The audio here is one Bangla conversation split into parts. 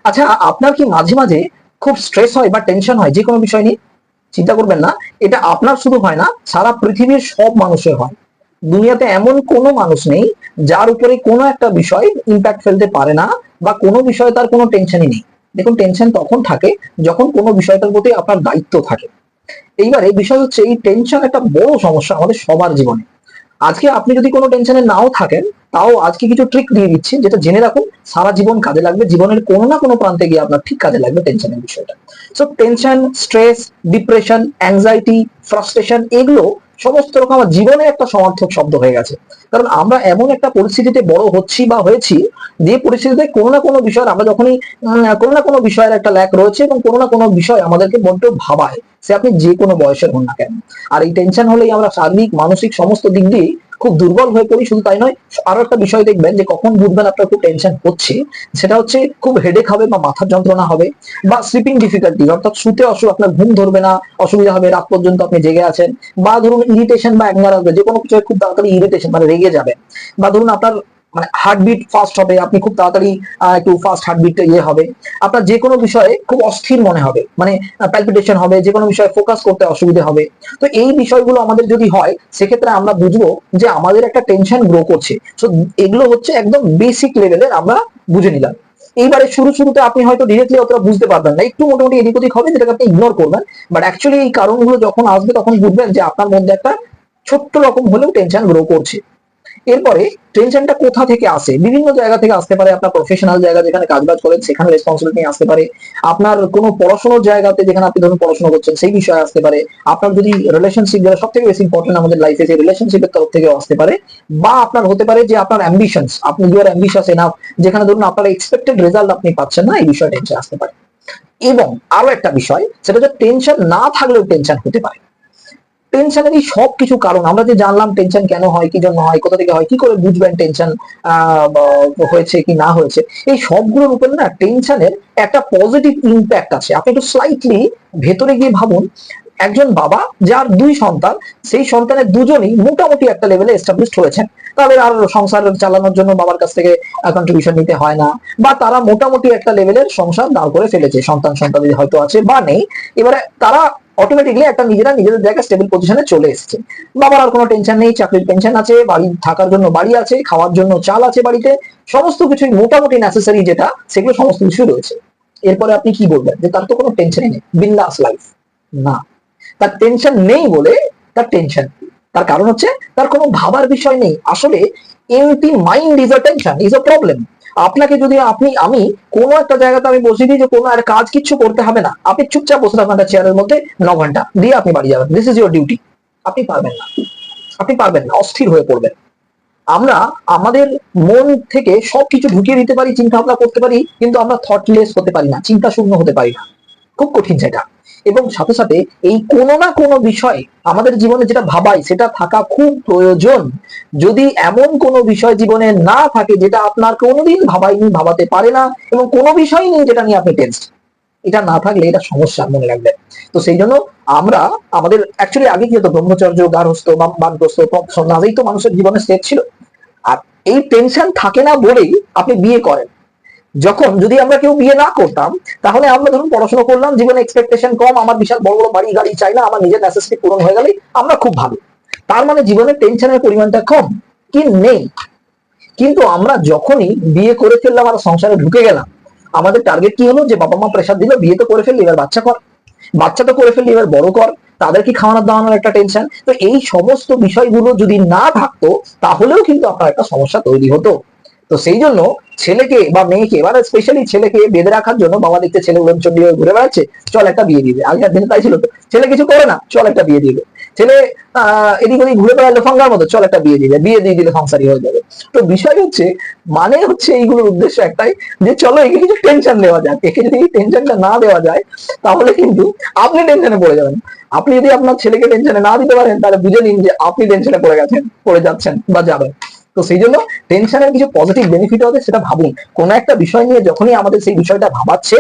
আচ্ছা, আপনার কি মাঝে মাঝে খুব স্ট্রেস হয় বা টেনশন হয় যে কোনো বিষয় নিয়ে? চিন্তা করবেন না, এটা আপনার শুধু হয় না, সারা পৃথিবীর সব মানুষের হয়। দুনিয়াতে এমন কোনো মানুষ নেই যার উপরে কোনো একটা বিষয় ইম্প্যাক্ট ফেলতে পারে না, বা কোনো বিষয়ে তার কোনো টেনশনই নেই। দেখুন, টেনশন তখন থাকে যখন কোনো বিষয়টার প্রতি আপনার দায়িত্ব থাকে। এইবারে বিষয় হচ্ছে, এই টেনশন একটা বড় সমস্যা আমাদের সবার জীবনে। আজকে আপনি যদি কোনো টেনশনে নাও থাকেন, তাও আজকে কিছু ট্রিক দিয়ে দিচ্ছি, যেটা জেনে রাখুন, সারা জীবন কাজে লাগবে। জীবনের কোনো না কোনো প্রান্তে গিয়ে আপনার ঠিক কাজে লাগবে টেনশনের বিষয়টা। So tension, stress, depression, anxiety, frustration, এগুলো সমস্ত রকম আমার জীবনে একটা সমার্থক শব্দ হয়ে গেছে। কারণ আমরা এমন একটা পরিস্থিতিতে বড় হচ্ছি বা হয়েছি, যে পরিস্থিতিতে কোনো না কোনো বিষয়ের আমরা যখনই কোনো না কোনো বিষয়ের একটা ল্যাক রয়েছে, এবং কোনো না কোনো বিষয় আমাদেরকে বড্ড ভাবায়, সে আপনি যে কোনো বয়সের হন না কেন। আর এই টেনশন হলেই আমরা শারীরিক, মানসিক সমস্ত দিক দিয়ে খুব দুর্বল হয়ে পড়ি। শুধু তাই নয়, আরো একটা বিষয় দেখবেন যে কখন বুঝবেন আপনার খুব টেনশন হচ্ছে, সেটা হচ্ছে খুব হেডেক হবে বা মাথার যন্ত্রণা হবে, বা স্লিপিং ডিফিকাল্টি, অর্থাৎ শুতে আপনার ঘুম ধরবে না, অসুবিধা হবে, রাত পর্যন্ত আপনি জেগে আছেন। বা ধরুন ইরিটেশন বা অ্যাঙ্গার আসবে, যে কোনো কিছু খুব তাড়াতাড়ি ইরিটেশন মানে রেগে যাবে। বা ধরুন আপনার মানে হার্টবিট ফাস্ট হবে, আপনি খুব তাড়াতাড়ি একটু ফাস্ট হার্টবিট হবে। আপনার যে কোনো বিষয়ে খুব অস্থির মনে হবে, মানে প্যালপিটেশন হবে, যে কোনো বিষয়ে ফোকাস করতে অসুবিধা হবে। তো এই বিষয়গুলো আমাদের যদি হয়, সেক্ষেত্রে আমরা বুঝবো যে আমাদের একটা টেনশন গ্রো করছে। তো এগুলো হচ্ছে একদম বেসিক লেভেলের, আমরা বুঝে নিলাম। এইবারে শুরুতে আপনি হয়তো ডিরেক্টলি অতটা বুঝতে পারবেন না, একটু মোটামুটি এদিক ওদিক হবে, যেটাকে আপনি ইগনোর করবেন। বাট অ্যাকচুয়ালি এই কারণগুলো যখন আসবে, তখন বুঝবেন যে আপনার মধ্যে একটা ছোট্ট রকম হলেও টেনশন গ্রো করছে। এরপরে টেনশনটা কোথা থেকে আসে? বিভিন্ন জায়গা থেকে আসতে পারে। আপনার প্রফেশনাল জায়গা, যেখানে কাজবাজ করেন, সেখানে রেসপন্সিবিলিটি নিয়ে আসতে পারে। আপনার কোনো পড়াশোনার জায়গাতে, যেখানে আপনি ধরুন পড়াশোনা করছেন, সেই বিষয়ে আসতে পারে। আপনার যদি রিলেশনশিপ, যেটা সব থেকে বেশি ইম্পর্টেন্ট আমাদের লাইফে, সেই রিলেশনশিপের তরফ থেকে আসতে পারে। বা আপনার হতে পারে যে আপনার অ্যাম্বিশনস, আপনি ইউ আর অ্যাম্বিশাস এনাফ, যেখানে ধরুন আপনার এক্সপেক্টেড রেজাল্ট আপনি পাচ্ছেন না, এই বিষয়ে টেনশন আসতে পারে। এবং আরো একটা বিষয়, সেটা হচ্ছে টেনশন না থাকলেও টেনশন হতে পারে। টেনশনের এই সবকিছু কারণ আমরা যে জানলাম, টেনশন কেন হয়, কি জন্য হয়, কোথা থেকে হয়, কি করে বুঝবেন টেনশন হয়েছে কি না হয়েছে, এই সবগুলোর উপরে না টেনশনের একটা পজিটিভ ইম্প্যাক্ট আছে। আপনি একটু স্লাইটলি ভেতরে গিয়ে ভাবুন, একজন বাবা যার দুই সন্তান, সেই সন্তানের দুজনই মোটামুটি একটা লেভেলে এস্টাবলিশড হয়েছেন, তাদের আর সংসার চালানোর জন্য বাবার কাছ থেকে কন্ট্রিবিউশন নিতে হয় না, বা তারা মোটামুটি একটা লেভেলের সংসার দাঁড় করে ফেলেছে, সন্তান হয়তো আছে বা নেই। এবারে তারা অটোমেটিকলি একটা নিজেদের জায়গায় স্টেবল পজিশনে চলে এসেছে। বাবার আর কোনো টেনশন নেই, চাকরির টেনশন আছে, বাড়ি থাকার জন্য বাড়ি আছে, খাওয়ার জন্য চাল আছে বাড়িতে, সমস্ত কিছুই মোটামুটি নেসেসারি যেটা, সেগুলো সমস্ত কিছু রয়েছে। এরপরে আপনি কি বলবেন যে তার তো কোনো টেনশনই নেই, বিন্দাস লাইফ? না, তার টেনশন নেই বলে তার টেনশন। তার কারণ হচ্ছে তার কোনো ভাবার বিষয় নেই। আসলে empty mind is a tension, is a problem. আপনাকে যদি আমি কোনো একটা জায়গাতে আমি বসে দিই যে কোনো আর কাজ কিচ্ছু করতে হবে না, আপনি চুপচাপ বসে থাকবেন একটা চেয়ারের মধ্যে 9 ঘন্টা দিয়ে আপনি বাড়ি যাবেন, দিস ইজ ইউর ডিউটি। আপনি পারবেন না, আপনি পারবেন না, অস্থির হয়ে পড়বেন। আমরা আমাদের মন থেকে সবকিছু ঢুকিয়ে দিতে পারি, চিন্তা ভাবনা করতে পারি, কিন্তু আমরা থটলেস হতে পারি না, চিন্তা শূন্য হতে পারি না। খুব কঠিন সেটা। এবং সাথে সাথে এই কোনো না কোনো বিষয় আমাদের জীবনে যেটা ভাবাই, সেটা থাকা খুব প্রয়োজন। যদি এমন কোনো বিষয় জীবনে না থাকে যেটা আপনার কোনোদিন ভাবাইনি, ভাবাতে পারে না, এবং কোনো বিষয় নেই যেটা নিয়ে আপনি টেনসড, এটা না থাকলে এটা সমস্যা, মনে রাখবেন। তো সেই জন্য আমরা আমাদের অ্যাকচুয়ালি আগে কি হতো, ব্রহ্মচর্য, গার্হস্থ বা বানপ্রস্থ, সন্ন্যাসেই তো মানুষের জীবনে স্টেজ ছিল। আর এই টেনশন থাকে না বলেই আপনি বিয়ে করেন। যখন যদি আমরা কেউ বিয়ে না করতাম, তাহলে আমরা ধরুন পড়াশোনা করলাম, জীবনে এক্সপেকটেশন কম, আমার বিশাল বড় বড় বাড়ি গাড়ি চাই না, আমার নিজের নেসেসিটি পূরণ হয়ে গেলেই আমরা খুব ভালো। তার মানে জীবনের টেনশনের পরিমাণটা কম কি নেই। কিন্তু আমরা যখনই বিয়ে করে ফেললাম আর সংসারে ঢুকে গেলাম, আমাদের টার্গেট কি হলো, যে বাবা মা প্রেশার দিল, বিয়ে তো করে ফেললি, এবার বাচ্চা কর, বাচ্চা তো করে ফেললি, এবার বড় কর, তাদেরকে খাওয়ানোর দাওয়ানোর একটা টেনশন। তো এই সমস্ত বিষয়গুলো যদি না থাকতো, তাহলেও কিন্তু আপনার একটা সমস্যা তৈরি হতো। তো সেই জন্য ছেলেকে বা মেয়েকে, মানে স্পেশালি ছেলেকে বেঁধে রাখার জন্য, বাবা দেখতে ছেলে উড়নচণ্ডী হয়ে ঘুরে বেড়াচ্ছে, চল একটা বিয়ে দিবে। আগের দিনে তাই ছিল তো, ছেলে কিছু করে না, চল একটা বিয়ে দিবে। ছেলে এদিক ওদিক ঘুরে বেড়ালো ফাঙ্গার মতো, চল একটা বিয়ে দিবে, বিয়ে দিয়ে দিলে সংসারী হয়ে যাবে। তো বিষয় হচ্ছে, মানে হচ্ছে এইগুলোর উদ্দেশ্য একটাই, যে চলো একে কিছু টেনশন দেওয়া যাক। একে যদি টেনশনটা না দেওয়া যায়, তাহলে কিন্তু আপনি টেনশনে পড়ে যাবেন। আপনি যদি আপনার ছেলেকে টেনশনে না দিতে পারেন, তাহলে বুঝে নিন যে আপনি টেনশনে পড়ে যাচ্ছেন বা যাবেন। তো সেই জন্য টেনশনের কিছু পজিটিভ বেনিফিট হবে, সেটা ভাবুন। কোন একটা বিষয় নিয়ে যখনই আমাদের সেই বিষয়টা ভাবাচ্ছে,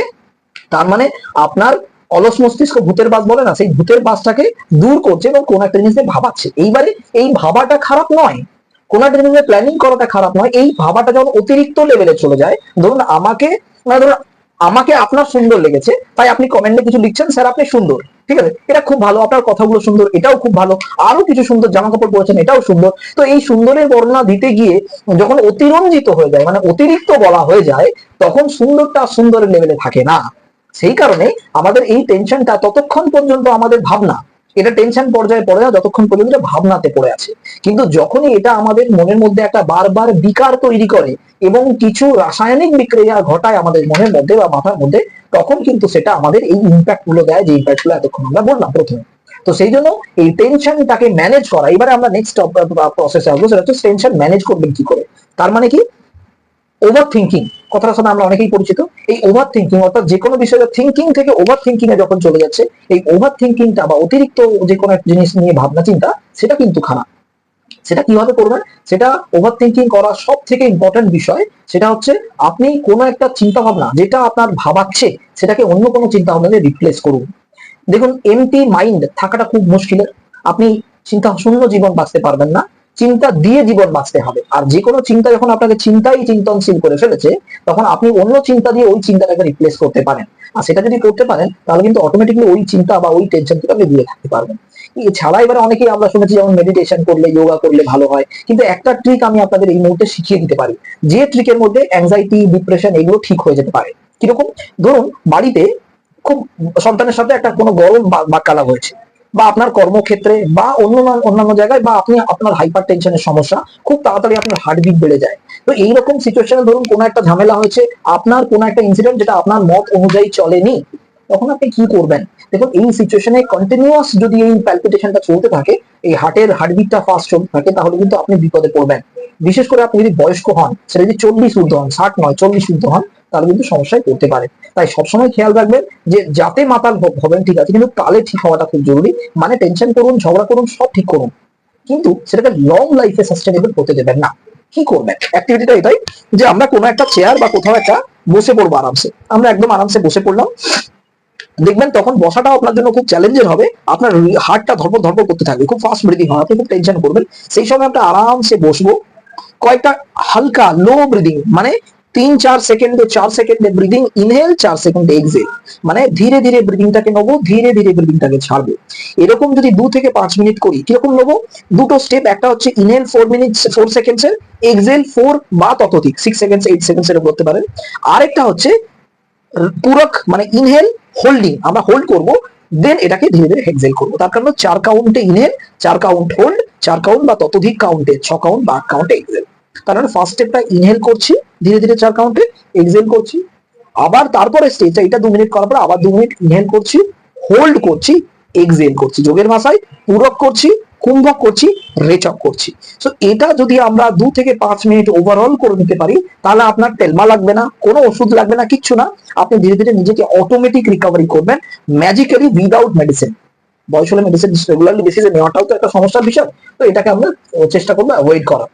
তার মানে আপনার অলস মস্তিষ্ক, ভূতের বাস বলে না, সেই ভূতের বাসটাকে দূর করছে এবং কোন একটা জিনিস ভাবাচ্ছে। এইবারে এই ভাবাটা খারাপ নয়, কোন একটা জিনিসের প্ল্যানিং করাটা খারাপ নয়। এই ভাবাটা যখন অতিরিক্ত লেভেলে চলে যায়, ধরুন আমাকে, মানে ধরুন আমাকে আপনার সুন্দর লেগেছে, তাই আপনি কমেন্টে কিছু লিখছেন, স্যার আপনি সুন্দর, ঠিক আছে, এটা খুব ভালো, আপনার কথাগুলো সুন্দর, এটাও খুব ভালো, আরো কিছু সুন্দর জামা কাপড় পরেছেন, এটাও সুন্দর। তো এই সুন্দরের বর্ণনা দিতে গিয়ে যখন অতিরঞ্জিত হয়ে যায়, মানে অতিরিক্ত বলা হয়ে যায়, তখন সুন্দরটা সুন্দরের লেভেলে থাকে না। সেই কারণে আমাদের এই টেনশনটা ততক্ষণ পর্যন্ত আমাদের ভাবনা, এটা টেনশন পর্যায়ে পড়ে না যতক্ষণ পর্যন্ত এটা ভাবনাতে পড়ে আছে। কিন্তু যখনই এটা আমাদের মনের মধ্যে একটা বারবার বিকার তৈরি করে এবং কিছু রাসায়নিক বিক্রিয়া ঘটায় আমাদের মনের মধ্যে বা মাথার মধ্যে, তখন কিন্তু সেটা আমাদের এই ইম্প্যাক্ট গুলো দেয়, যে ইম্প্যাক্ট গুলো এতক্ষণ আমরা বললাম প্রথমে। তো সেই জন্য এই টেনশনটাকে ম্যানেজ করা, এবারে আমরা নেক্সট প্রসেসে আসবো, সেটা হচ্ছে টেনশন ম্যানেজ করবেন কি করে। তার মানে কি, ওভার থিঙ্কিং, কথাটার সাথে আমরা অনেকেই পরিচিত। এই ওভার থিঙ্কিং অর্থাৎ যে কোনো বিষয়ে থিঙ্কিং থেকে ওভার থিঙ্কিং এ যখন চলে যাচ্ছে, এই ওভার থিঙ্কিংটা বা অতিরিক্ত যে কোনো একটা জিনিস নিয়ে ভাবনা চিন্তা, সেটা কিন্তু খারাপ। সেটা কিভাবে করবেন, সেটা ওভার থিঙ্কিং করা সব থেকে ইম্পর্টেন্ট বিষয়, সেটা হচ্ছে আপনি কোনো একটা চিন্তা ভাবনা যেটা আপনার ভাবাচ্ছে, সেটাকে অন্য কোনো চিন্তা ভাবনা দিয়ে রিপ্লেস করুন। দেখুন, এমটি মাইন্ড থাকাটা খুব মুশকিলের। আপনি চিন্তা শূন্য জীবন বাঁচতে পারবেন না, চিন্তা দিয়ে জীবন বাঁচতে হবে। আর যে কোনো চিন্তা যখন আপনাকে চিন্তাই চিন্তনশীল করে ফেলেছে, তখন আপনি অন্য চিন্তা দিয়ে ওই চিন্তাটাকে রিপ্লেস করতে পারেন। আর সেটা যদি করতে পারেন, তাহলে কিন্তু অটোমেটিকলি ওই চিন্তা বা ওই টেনশন থেকে আপনি দূরে থাকতে পারবেন। এছাড়া এবারে অনেকেই আমরা শুনেছি যেমন মেডিটেশন করলে, যোগা করলে ভালো হয়, কিন্তু একটা ট্রিক আমি আপনাদের এই মুহূর্তে শিখিয়ে দিতে পারি, যে ট্রিকের মধ্যে অ্যাংজাইটি, ডিপ্রেশন এগুলো ঠিক হয়ে যেতে পারে। কিরকম? ধরুন বাড়িতে খুব সন্তানের সাথে একটা কোনো গরম বাক্যালাপ হয়েছে, বা আপনার কর্মক্ষেত্রে বা অন্যান্য জায়গায়, বা আপনি আপনার হাইপার টেনশনের সমস্যা, খুব তাড়াতাড়ি আপনার হার্টবিট বেড়ে যায়। তো এইরকম সিচুয়েশনে ধরুন কোনো একটা ঝামেলা হয়েছে, আপনার কোনো একটা ইনসিডেন্ট যেটা আপনার মত অনুযায়ী চলেনি, তখন আপনি কি করবেন? দেখুন, এই সিচুয়েশনে কন্টিনিউয়াস যদি এই প্যালপিটেশনটা চলতে থাকে, এই হার্টের হার্টবিটটা ফাস্ট চলতে থাকে, তাহলে কিন্তু আপনি বিপদে পড়বেন। বিশেষ করে আপনি যদি বয়স্ক হন, সেটা যদি 40 ঊর্ধ্ব হন, 60 নয় 40 ঊর্ধ্ব হন, তাহলে কিন্তু সমস্যায় পড়তে পারে। তাই সবসময় খেয়াল রাখবেন যে যাতে মাতাল হবেন ঠিক আছে, কিন্তু তালে ঠিক হওয়াটা খুব জরুরি। মানে টেনশন করুন, ঝগড়া করুন, সব ঠিক করুন, কিন্তু সেটাকে লং লাইফে সাস্টেনেবল হতে দেবেন না। কি করবেন? অ্যাক্টিভিটিটা এটাই, যে আমরা কোনো একটা চেয়ার বা কোথাও একটা বসে পড়বো আরামসে। আমরা একদম আরামসে বসে পড়লাম, দেখবেন তখন বসাটাও আপনার জন্য খুব চ্যালেঞ্জের হবে। আপনার হার্টটা ধরপড় ধরপড় করতে থাকবে, খুব ফাস্ট ব্রিদিং হয়, আপনি খুব টেনশন করবেন। সেই সময় আমরা আরামসে বসবো, কয়েকটা হালকা লো ব্রিদিং, মানে 3-4 সেকেন্ডে 4 সেকেন্ডে ব্রিদিং ইনহেল, 4 সেকেন্ডে এক্সেল, মানে ধীরে ধীরে ব্রিদিংটাকে নেবো, ধীরে ধীরে ব্রিদিংটাকে ছাড়বো। এরকম যদি 2 থেকে 5 মিনিট করি, কিরকম নেবো? দুটো স্টেপ, একটা হচ্ছে ইনহেল 4 সেকেন্ডস এর, এক্সেল 4 বা ততোধিক 6 সেকেন্ডস 8 সেকেন্ডস এর করতে পারেন। আরেকটা হচ্ছে পূরক, মানে ইনহেল হোল্ডিং, আমরা হোল্ড করব, দেন এটাকে ধীরে ধীরে এক্সেল করবো। তার কারণ 4 কাউন্টে ইনহেল, 4 কাউন্ট হোল্ড, 4 কাউন্ট বা ততোধিক কাউন্টে, 6 কাউন্ট বা 8 কাউন্টে এক্সেল। তার মানে ফার্স্ট স্টেপটা ইনহেল করছি ধীরে ধীরে 4 কাউন্টে, এক্সেল করছি, আবার তারপরে স্টেজটা, এটা 2 মিনিট করার পর আবার 2 মিনিট ইনহেল করছি, হোল্ড করছি, এক্সেল করছি, যোগের ভাষায় পূরক করছি, কুম্ভক করছি, রেচক করছি। সো এটা যদি আমরা 2 থেকে 5 মিনিট ওভারঅল করে নিতে পারি, তাহলে আপনার তেলমা লাগবে না, কোনো ওষুধ লাগবে না, কিচ্ছু না। আপনি ধীরে ধীরে নিজেকে অটোমেটিক রিকভারি করবেন, ম্যাজিক্যালি, উইদাউট মেডিসিন। বয়স হলে মেডিসিন রেগুলারলি বেসিসে নেওয়াটাও তো একটা সমস্যার বিষয়। তো এটাকে আমরা চেষ্টা করবো অ্যাভয়েড করা,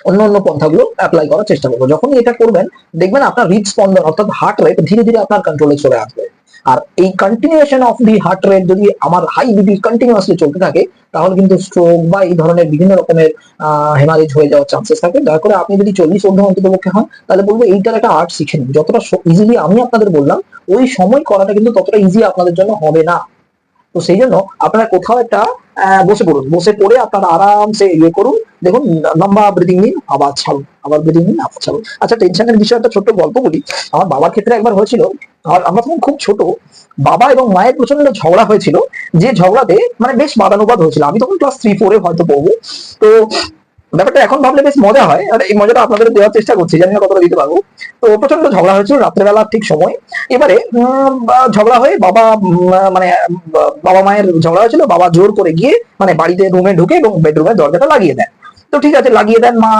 অন্য অন্য পন্থাগুলো অ্যাপ্লাই করার চেষ্টা করবো। যখনই এটা করবেন, দেখবেন আপনার হৃদস্পন্দন অর্থাৎ হার্ট রেট ধীরে ধীরে আপনার কন্ট্রোলে চলে আসবে। আর এই continuation of the heart rate যদি আমার হাই বিপি কন্টিনিউয়াসলি চলতে থাকে, তাহলে কিন্তু স্ট্রোক বা এই ধরনের বিভিন্ন রকমের হেমারেজ হয়ে যাওয়ার চান্সেস থাকে। দয়া করে আপনি যদি 40 ঊর্ধ্ব অন্তত পক্ষে হন, তাহলে বলবো এইটার একটা আর্ট শিখে নিন। যতটা ইজিলি আমি আপনাদের বললাম, ওই সময় করাটা কিন্তু ততটা ইজি আপনাদের জন্য হবে না। তো সেই জন্য আপনারা কোথাও একটা বসে পড়ুন, বসে পড়ে আপনারা আরামসে ইয়ে করুন। দেখুন, লম্বা ব্রিদিং নিন, আবার ছাড়ুন, আবার ব্রিদিং নিন, আবার ছাড়ুন। আচ্ছা, টেনশনের বিষয়ে একটা ছোট্ট গল্প বলি। আমার বাবার ক্ষেত্রে একবার হয়েছিল, আর আমরা তখন খুব ছোট, বাবা এবং মায়ের প্রচন্ড ঝগড়া হয়েছিল, যে ঝগড়াতে মানে বেশ বাদানুবাদ হয়েছিল। আমি তখন ক্লাস 3-4 হয়তো পড়বো। তো ব্যাপারটা এখন ভাবলে বেশ মজা হয়, আর এই মজাটা আপনাদের দেওয়ার চেষ্টা করছি, জানি না কতটা দিতে পারবো। তো প্রচন্ড ঝগড়া হয়েছিল রাত্রেবেলা ঠিক সময়। এবারে ঝগড়া হয়ে বাবা মানে বাবা মায়ের ঝগড়া হয়েছিল, বাবা জোর করে গিয়ে মানে বাড়িতে রুমে ঢুকে এবং বেডরুমের দরজাটা লাগিয়ে দেন। তো ঠিক আছে, লাগিয়ে দেন, মা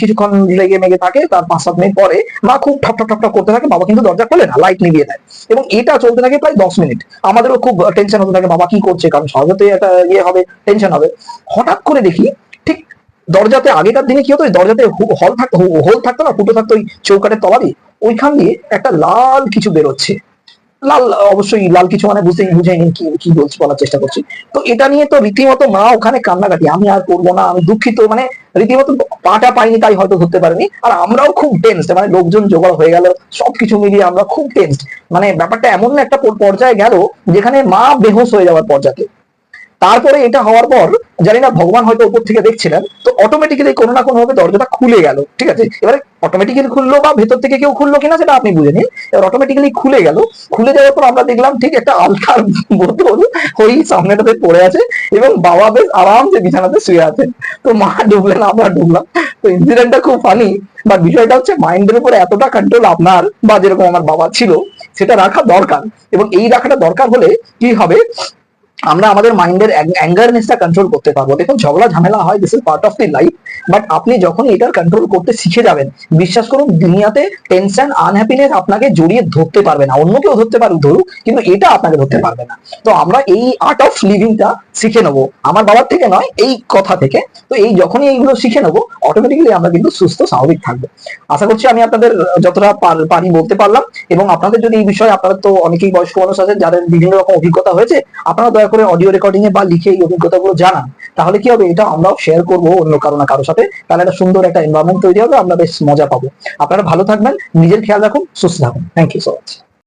কিছুক্ষণ লেগে মেগে থাকে, তার 5-7 মিনিট পরে মা খুব ঠক ঠক ঠক ঠক করতে থাকে, বাবা কিন্তু দরজা খোলে না, লাইট নিভিয়ে দেয়। এবং এটা চলতে থাকে প্রায় 10 মিনিট। আমাদেরও খুব টেনশন হতে থাকে, বাবা কি করছে, কারণ সহজেই একটা ইয়ে হবে, টেনশন হবে। হঠাৎ করে দেখি, ঠিক দরজাতে, আগেকার দিনে কি হতো, দরজাতে হোল থাকতো না, ফুটো থাকতো ওই চৌকাঠের তলা দিয়ে, ওইখান দিয়ে একটা লাল কিছু বেরোচ্ছে। লাল, অবশ্যই লাল কিছু মানে বুঝে নিন কি কি বলছি, বলার চেষ্টা করছি। তো এটা নিয়ে তো রীতিমতো মা ওখানে কান্নাকাটি, আমি আর করবো না, আমি দুঃখিত, মানে রীতিমতো পাটা পাইনি তাই হয়তো ধরতে পারেনি। আর আমরাও খুব টেন্সড, মানে লোকজন জোগাড় হয়ে গেল, সবকিছু মিলিয়ে আমরা খুব টেন্সড। মানে ব্যাপারটা এমন একটা পর্যায়ে গেল যেখানে মা বেহুঁশ হয়ে যাওয়ার পর্যায়ে। তারপরে এটা হওয়ার পর জানি না ভগবান হয়তো উপর থেকে দেখছিলেন, তো অটোমেটিক্যালি কোনো না কোনো ভাবে দরজাটা খুলে গেল, ঠিক আছে। এবারে অটোমেটিক্যালি খুললো বা ভেতর থেকে কেউ খুললো কিনা সেটা আপনি বুঝে নিন। এবার অটোমেটিক্যালি খুলে গেল। খুলে যাওয়ার পর আমরা দেখলাম ঠিক একটা আলতার বোতল ওই সামনেটাতে পড়ে আছে, এবং বাবা বেশ আরামসে বিছানাতে শুয়ে আছেন। তো মা ডুবলেন, আমরা ডুবলাম। তো ইনসিডেন্টটা খুব ফানি, বাট বিষয়টা হচ্ছে মাইন্ডের উপরে এতটা কন্ট্রোল আপনার বা যেরকম আমার বাবা ছিল সেটা রাখা দরকার। এবং এই রাখাটা দরকার হলে কি হবে, আমরা আমাদের মাইন্ডের অ্যাঙ্গারনেসটা কন্ট্রোল করতে পারবো। দেখুন, ঝগড়া ঝামেলা হয়, this is part of the life, but আপনি যখন এটার কন্ট্রোল করতে শিখে যাবেন, বিশ্বাস করুন দুনিয়াতে টেনশন আনহ্যাপিনেস আপনাকে জড়িয়ে ধরতে পারবে না। অন্য কেউ ধরতে পারুক ধরুক, কিন্তু এটা আপনাকে ধরতে পারবে না। তো আমরা এই আর্ট অফ লিভিংটা শিখে নেবো আমার বাবার থেকে নয়, এই কথা থেকে। তো এই যখনই এইগুলো শিখে নেবো, অটোমেটিক্যালি আমরা কিন্তু সুস্থ স্বাভাবিক থাকবো। আশা করছি আমি আপনাদের যতটা পারি বলতে পারলাম। এবং আপনাদের যদি এই বিষয়ে, আপনারা তো অনেকেই বয়স্ক মানুষ আছেন যাদের বিভিন্ন রকম অভিজ্ঞতা হয়েছে, আপনারা দয়া করে অডিও রেকর্ডিং এ বা লিখে এই অভিজ্ঞতাগুলো জানান। তাহলে কি হবে, এটা আমরাও শেয়ার করবো অন্য কারো না কারো সাথে। তাহলে একটা সুন্দর একটা এনভায়রনমেন্ট তৈরি হবে, আমরা বেশ মজা পাবো। আপনারা ভালো থাকবেন, নিজের খেয়াল রাখুন, সুস্থ থাকুন। Thank you so much.